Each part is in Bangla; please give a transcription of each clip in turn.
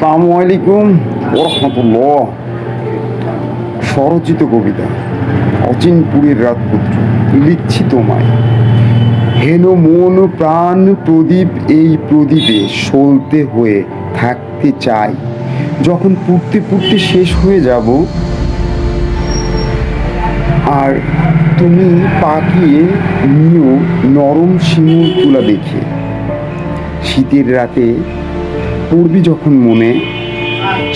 আসসালামু আলাইকুম ওরহমতুল্লাহ। স্বরচিত কবিতা অচিনপুরের রাজপুত্র। লিখছি তোমায়। হেন মন প্রাণ প্রদীপ, এই প্রদীপে সলতে হয়ে থাকতে চাই। যখন পুড়তে পুড়তে শেষ হয়ে যাব, আর তুমি পাকিয়ে নিও নরম শিমুল তুলা দেখে। শীতের রাতে পড়বি যখন মনে,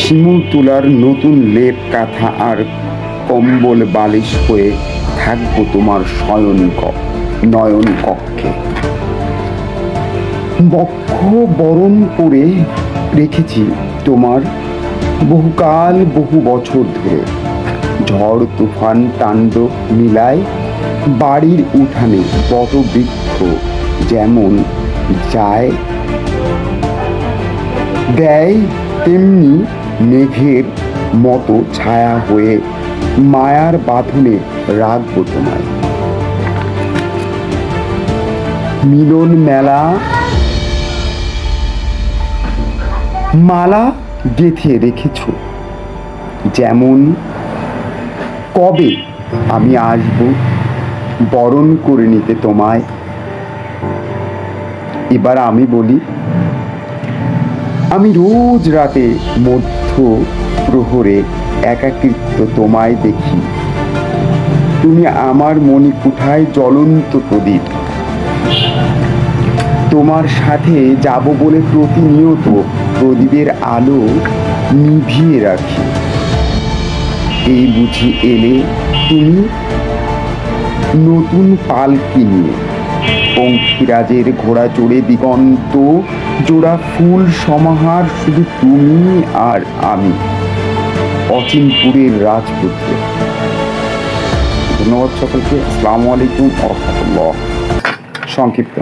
শিমুল তুলার নতুন লেপ কাঁথা আর কম্বল বালিশ হয়ে থাকবো তোমার নয়ন কক্ষে। বক্ষ বরণ করে রেখেছি তোমার বহুকাল বহু বছর ধরে। ঝড় তুফান তাণ্ডব মিলায় বাড়ির উঠানে বটবৃক্ষ যেমন যায় দেয়, তেমনি মেঘের মতো ছায়া হয়ে মায়ার বাঁধনে রাখবো তোমায়। মিলন মেলা মালা গেঁথে রেখেছ যেমন, কবে আমি আসব বরণ করে নিতে তোমায়। এবার আমি বলি, আমি রোজ রাতে মধ্য প্রহরে একাকিত্ব তোমায় দেখি। তুমি আমার মণিকুঠায় জ্বলন্ত প্রদীপ। তোমার সাথে যাব বলে প্রতিনিয়ত প্রদীপের আলো নিভিয়ে রাখি। এই বুঝি এলে তুমি নতুন পালকি নিয়ে, পঙ্খিরাজের ঘোড়া চড়ে দিগন্ত জোড়া ফুল সমাহার, শুধু তুমি আর আমি, অচিনপুরের রাজপুত্র। ধন্যবাদ সকলকে। আসসালামু আলাইকুম ওয়া রাহমাতুল্লাহ। সংক্ষিপ্ত।